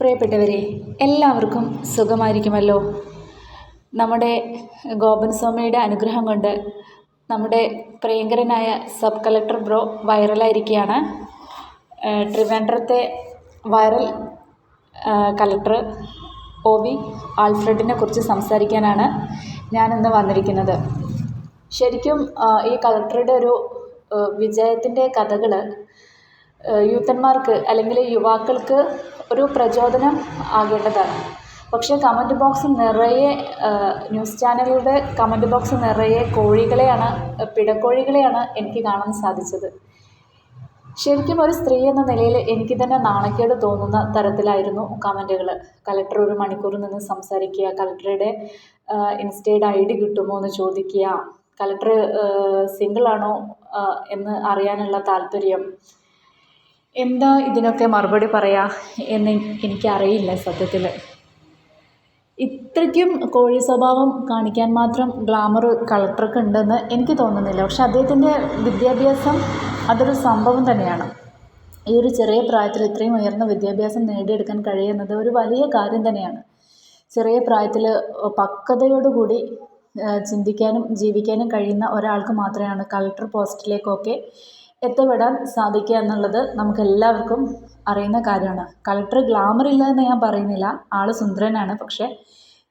പ്രിയപ്പെട്ടവരെ, എല്ലാവർക്കും സുഖമായിരിക്കുമല്ലോ. നമ്മുടെ ഗോപൻ സ്വാമിയുടെ അനുഗ്രഹം കൊണ്ട് നമ്മുടെ പ്രിയങ്കരനായ സബ് കളക്ടർ ബ്രോ വൈറലായിരിക്കുകയാണ്. ട്രിവാൻഡ്രത്തെ വൈറൽ കളക്ടർ OV ആൽഫ്രഡിനെ കുറിച്ച് സംസാരിക്കാനാണ് ഞാനിന്ന് വന്നിരിക്കുന്നത്. ശരിക്കും ഈ കളക്ടറുടെ ഒരു വിജയത്തിൻ്റെ കഥകൾ യൂത്തന്മാർക്ക് അല്ലെങ്കിൽ യുവാക്കൾക്ക് ഒരു പ്രചോദനം ആകേണ്ടതാണ്. പക്ഷേ കമൻറ്റ് ബോക്സ് നിറയെ ന്യൂസ് ചാനലുകളുടെ കമൻറ്റ് ബോക്സ് നിറയെ പിടക്കോഴികളെയാണ് എനിക്ക് കാണാൻ സാധിച്ചത്. ശരിക്കും ഒരു സ്ത്രീ എന്ന നിലയിൽ എനിക്ക് തന്നെ നാണക്കേട് തോന്നുന്ന തരത്തിലായിരുന്നു കമൻറ്റുകൾ. കളക്ടർ 1 മണിക്കൂർ നിന്ന് സംസാരിക്കുക, കളക്ടറുടെ ഇൻസ്റ്റയുടെ ID കിട്ടുമോ എന്ന് ചോദിക്കുക, കളക്ടർ സിംഗിളാണോ എന്ന് അറിയാനുള്ള താല്പര്യം. എന്താ ഇതിനൊക്കെ മറുപടി എന്ന് എനിക്കറിയില്ല. സത്യത്തിൽ ഇത്രയ്ക്കും കോഴി സ്വഭാവം കാണിക്കാൻ മാത്രം ഗ്ലാമർ കളക്ടർക്ക് ഉണ്ടെന്ന് എനിക്ക് തോന്നുന്നില്ല. പക്ഷെ അദ്ദേഹത്തിൻ്റെ വിദ്യാഭ്യാസം അതൊരു സംഭവം തന്നെയാണ്. ഈ ഒരു ചെറിയ പ്രായത്തിൽ ഇത്രയും ഉയർന്ന വിദ്യാഭ്യാസം നേടിയെടുക്കാൻ കഴിയുന്നത് ഒരു വലിയ കാര്യം തന്നെയാണ്. ചെറിയ പ്രായത്തിൽ പക്വതയോടുകൂടി ചിന്തിക്കാനും ജീവിക്കാനും കഴിയുന്ന ഒരാൾക്ക് മാത്രമാണ് കളക്ടർ പോസ്റ്റിലേക്കൊക്കെ എത്തപ്പെടാൻ സാധിക്കുക എന്നുള്ളത് നമുക്കെല്ലാവർക്കും അറിയുന്ന കാര്യമാണ്. കളക്ടർ ഗ്ലാമർ ഇല്ല എന്ന് ഞാൻ പറയുന്നില്ല, ആൾ സുന്ദരനാണ്. പക്ഷേ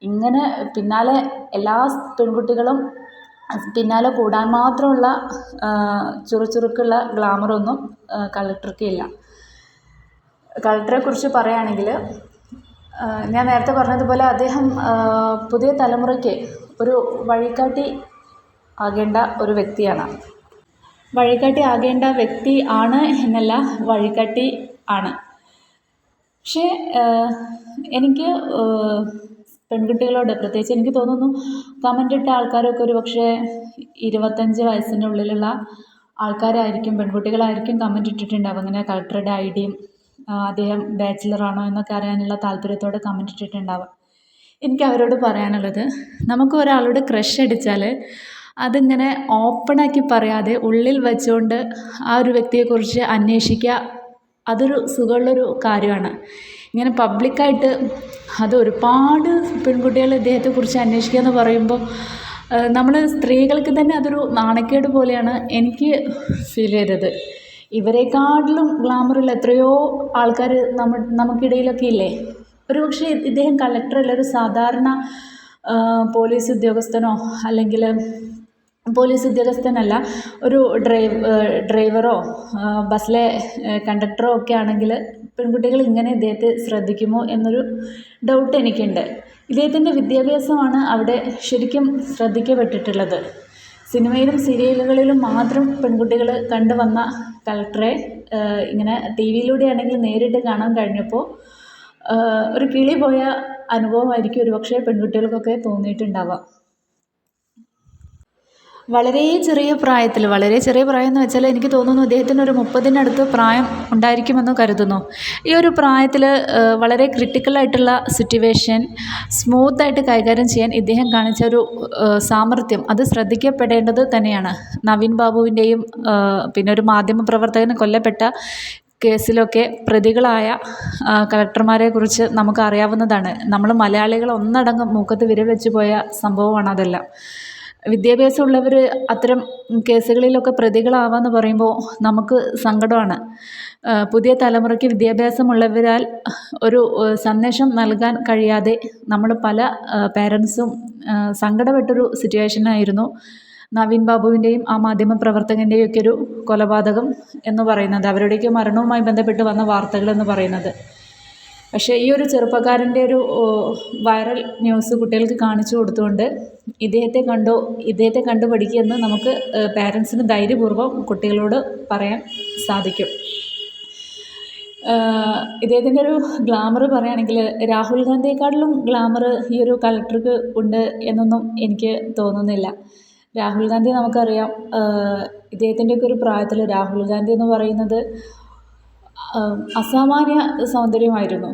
ഇങ്ങനെ പിന്നാലെ എല്ലാ പെൺകുട്ടികളും പിന്നാലെ കൂടാൻ മാത്രമുള്ള ചുറുചുറുക്കുള്ള ഗ്ലാമറൊന്നും കളക്ടർക്ക് ഇല്ല. കളക്ടറെക്കുറിച്ച് പറയുകയാണെങ്കിൽ ഞാൻ നേരത്തെ പറഞ്ഞതുപോലെ അദ്ദേഹം പുതിയ തലമുറയ്ക്ക് ഒരു വഴികാട്ടി ആകേണ്ട ഒരു വ്യക്തിയാണ്. വഴികാട്ടി ആകേണ്ട വ്യക്തി ആണ് എന്നല്ല, വഴികാട്ടി ആണ്. പക്ഷേ എനിക്ക് പെൺകുട്ടികളോട് പ്രത്യേകിച്ച് എനിക്ക് തോന്നുന്നു കമൻ്റ് ഇട്ട ആൾക്കാരൊക്കെ ഒരു പക്ഷേ 25 വയസ്സിൻ്റെ ഉള്ളിലുള്ള ആൾക്കാരായിരിക്കും, പെൺകുട്ടികളായിരിക്കും കമൻ്റ് ഇട്ടിട്ടുണ്ടാവും. അങ്ങനെ കളക്ടറുടെ ഐഡിയും അദ്ദേഹം ബാച്ചിലറാണോ എന്നൊക്കെ അറിയാനുള്ള താല്പര്യത്തോടെ കമൻ്റ് ഇട്ടിട്ടുണ്ടാവും. എനിക്ക് അവരോട് പറയാനുള്ളത്, നമുക്ക് ഒരാളോട് ക്രഷ് അടിച്ചാൽ അതിങ്ങനെ ഓപ്പണാക്കി പറയാതെ ഉള്ളിൽ വെച്ചുകൊണ്ട് ആ ഒരു വ്യക്തിയെക്കുറിച്ച് അന്വേഷിക്കുക, അതൊരു സുഖമുള്ളൊരു കാര്യമാണ്. ഇങ്ങനെ പബ്ലിക്കായിട്ട് അത് ഒരുപാട് പെൺകുട്ടികൾ ഇദ്ദേഹത്തെക്കുറിച്ച് അന്വേഷിക്കുക എന്ന് പറയുമ്പോൾ നമ്മൾ സ്ത്രീകൾക്ക് തന്നെ അതൊരു നാണക്കേട് പോലെയാണ് എനിക്ക് ഫീൽ ചെയ്തത്. ഇവരെക്കാട്ടിലും ഗ്ലാമറുള്ള എത്രയോ ആൾക്കാർ നമുക്കിടയിലൊക്കെ ഇല്ലേ. ഒരു പക്ഷേ ഇദ്ദേഹം കളക്ടറല്ല, ഒരു സാധാരണ പോലീസ് ഉദ്യോഗസ്ഥനോ അല്ലെങ്കിൽ പോലീസ് ഉദ്യോഗസ്ഥനല്ല, ഒരു ഡ്രൈവറോ ബസ്സിലെ കണ്ടക്ടറോ ഒക്കെ ആണെങ്കിൽ പെൺകുട്ടികൾ ഇങ്ങനെ ഇദ്ദേഹത്തെ ശ്രദ്ധിക്കുമോ എന്നൊരു ഡൗട്ട് എനിക്കുണ്ട്. ഇദ്ദേഹത്തിൻ്റെ വിദ്യാഭ്യാസമാണ് അവിടെ ശരിക്കും ശ്രദ്ധിക്കപ്പെട്ടിട്ടുള്ളത്. സിനിമയിലും സീരിയലുകളിലും മാത്രം പെൺകുട്ടികൾ കണ്ടുവന്ന കളക്ടറെ ഇങ്ങനെ TV-യിലൂടെയാണെങ്കിൽ നേരിട്ട് കാണാൻ കഴിഞ്ഞപ്പോൾ ഒരു കിളി പോയ അനുഭവമായിരിക്കും ഒരു പക്ഷേ പെൺകുട്ടികൾക്കൊക്കെ തോന്നിയിട്ടുണ്ടാവാം. വളരെ ചെറിയ പ്രായം എന്ന് വെച്ചാൽ എനിക്ക് തോന്നുന്നു ഇദ്ദേഹത്തിന് ഒരു 30-നടുത്ത് പ്രായം ഉണ്ടായിരിക്കുമെന്ന് കരുതുന്നു. ഈ ഒരു പ്രായത്തിൽ വളരെ ക്രിട്ടിക്കലായിട്ടുള്ള സിറ്റുവേഷൻ സ്മൂത്തായിട്ട് കൈകാര്യം ചെയ്യാൻ ഇദ്ദേഹം കാണിച്ച ഒരു സാമർത്ഥ്യം അത് ശ്രദ്ധിക്കപ്പെടേണ്ടത് തന്നെയാണ്. നവീൻ ബാബുവിൻ്റെയും പിന്നെ ഒരു മാധ്യമപ്രവർത്തകന് കൊല്ലപ്പെട്ട കേസിലൊക്കെ പ്രതികളായ കളക്ടർമാരെ കുറിച്ച് നമുക്ക് അറിയാവുന്നതാണ്. നമ്മൾ മലയാളികൾ ഒന്നടങ്കം മൂക്കത്ത് വിരൽ വെച്ച് പോയ സംഭവമാണ് അതെല്ലാം. വിദ്യാഭ്യാസമുള്ളവർ അത്തരം കേസുകളിലൊക്കെ പ്രതികളാവാന്ന് പറയുമ്പോൾ നമുക്ക് സങ്കടമാണ്. പുതിയ തലമുറയ്ക്ക് വിദ്യാഭ്യാസമുള്ളവരാൽ ഒരു സന്ദേശം നൽകാൻ കഴിയാതെ നമ്മൾ പല പേരൻസും സങ്കടപ്പെട്ടൊരു സിറ്റുവേഷനായിരുന്നു നവീൻ ബാബുവിൻ്റെയും ആ മാധ്യമപ്രവർത്തകൻ്റെയും ഒക്കെ ഒരു കൊലപാതകം എന്ന് പറയുന്നത്, അവരുടെയൊക്കെ മരണവുമായി ബന്ധപ്പെട്ട് വന്ന വാർത്തകളെന്ന് പറയുന്നത്. പക്ഷേ ഈ ഒരു ചെറുപ്പക്കാരൻ്റെ ഒരു വൈറൽ ന്യൂസ് കുട്ടികൾക്ക് കാണിച്ചു കൊടുത്തുകൊണ്ട് ഇദ്ദേഹത്തെ കണ്ടു പഠിക്കുമെന്ന് നമുക്ക് പാരൻസിന് ധൈര്യപൂർവ്വം കുട്ടികളോട് പറയാൻ സാധിക്കും. ഇദ്ദേഹത്തിൻ്റെ ഒരു ഗ്ലാമർ പറയുകയാണെങ്കിൽ രാഹുൽ ഗാന്ധിയെക്കാട്ടിലും ഗ്ലാമർ ഈ ഒരു കളക്ടർക്ക് ഉണ്ട് എന്നൊന്നും എനിക്ക് തോന്നുന്നില്ല. രാഹുൽ ഗാന്ധി നമുക്കറിയാം, ഇദ്ദേഹത്തിൻ്റെയൊക്കെ ഒരു പ്രായത്തിൽ രാഹുൽ ഗാന്ധി എന്ന് പറയുന്നത് അസാമാന്യ സൗന്ദര്യമായിരുന്നു.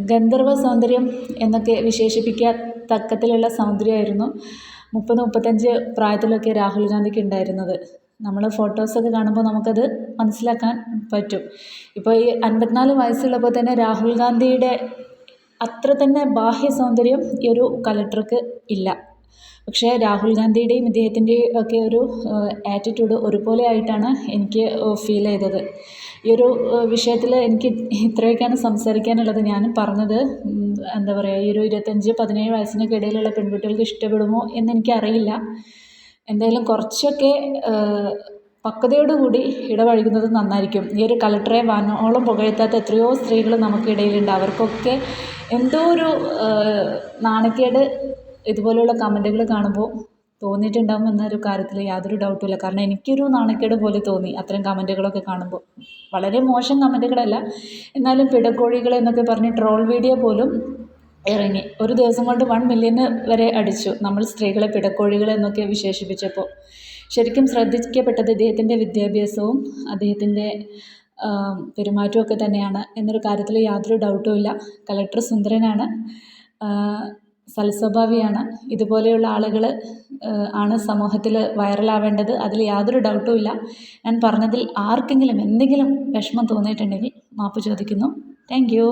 ഗന്ധർവ സൗന്ദര്യം എന്നൊക്കെ വിശേഷിപ്പിക്കത്തക്കത്തിലുള്ള സൗന്ദര്യമായിരുന്നു 30-35 പ്രായത്തിലൊക്കെ രാഹുൽ ഗാന്ധിക്ക് ഉണ്ടായിരുന്നത്. നമ്മൾ ഫോട്ടോസൊക്കെ കാണുമ്പോൾ നമുക്കത് മനസ്സിലാക്കാൻ പറ്റും. ഇപ്പോൾ ഈ 54 വയസ്സുള്ളപ്പോൾ തന്നെ രാഹുൽ ഗാന്ധിയുടെ അത്ര തന്നെ ബാഹ്യ സൗന്ദര്യം ഈ ഒരു കലക്ടർക്ക് ഇല്ല. പക്ഷേ രാഹുൽ ഗാന്ധിയുടെയും ഇദ്ദേഹത്തിൻ്റെയും ഒക്കെ ഒരു ആറ്റിറ്റ്യൂഡ് ഒരുപോലെ ആയിട്ടാണ് എനിക്ക് ഫീൽ ചെയ്തത്. ഈ ഒരു വിഷയത്തിൽ എനിക്ക് ഇത്രയൊക്കെയാണ് സംസാരിക്കാനുള്ളത്. ഞാൻ പറഞ്ഞത് എന്താ പറയുക, ഈ ഒരു 25-17 വയസ്സിനൊക്കെ ഇടയിലുള്ള പെൺകുട്ടികൾക്ക് ഇഷ്ടപ്പെടുമോ എന്നെനിക്കറിയില്ല. എന്തായാലും കുറച്ചൊക്കെ പക്വതയോടുകൂടി ഇടപഴകുന്നത് നന്നായിരിക്കും. ഈ ഒരു കലക്ടറെ വാനോളം പുകഴ്ത്താത്ത എത്രയോ സ്ത്രീകൾ നമുക്കിടയിലുണ്ട്. അവർക്കൊക്കെ എന്തോ ഒരു നാണക്കേട് ഇതുപോലെയുള്ള കമൻറ്റുകൾ കാണുമ്പോൾ തോന്നിയിട്ടുണ്ടാകും എന്നൊരു കാര്യത്തിൽ യാതൊരു ഡൗട്ടുമില്ല. കാരണം എനിക്കൊരു നാണക്കേട് പോലെ തോന്നി അത്തരം കമൻറ്റുകളൊക്കെ കാണുമ്പോൾ. വളരെ മോശം കമൻറ്റുകളല്ല, എന്നാലും പിടക്കോഴികൾ എന്നൊക്കെ പറഞ്ഞ് ട്രോൾ വീഡിയോ പോലും ഇറങ്ങി. ഒരു ദിവസം കൊണ്ട് 1 മില്യൺ വരെ അടിച്ചു നമ്മൾ സ്ത്രീകളെ പിടക്കോഴികൾ എന്നൊക്കെ വിശേഷിപ്പിച്ചപ്പോൾ. ശരിക്കും ശ്രദ്ധിക്കപ്പെട്ടത് ഇദ്ദേഹത്തിൻ്റെ വിദ്യാഭ്യാസവും അദ്ദേഹത്തിൻ്റെ പെരുമാറ്റവും ഒക്കെ തന്നെയാണ് എന്നൊരു കാര്യത്തിൽ യാതൊരു ഡൗട്ടുമില്ല. കലക്ടർ സുന്ദരനാണ്, സൽസ്വഭാവിയാണ്. ഇതുപോലെയുള്ള ആളുകൾ ആണ് സമൂഹത്തിൽ വൈറലാവേണ്ടത്, അതിൽ യാതൊരു ഡൗട്ടുമില്ല. ഞാൻ പറഞ്ഞതിൽ ആർക്കെങ്കിലും എന്തെങ്കിലും വിഷമം തോന്നിയിട്ടുണ്ടെങ്കിൽ മാപ്പ് ചോദിക്കുന്നു. Thank you.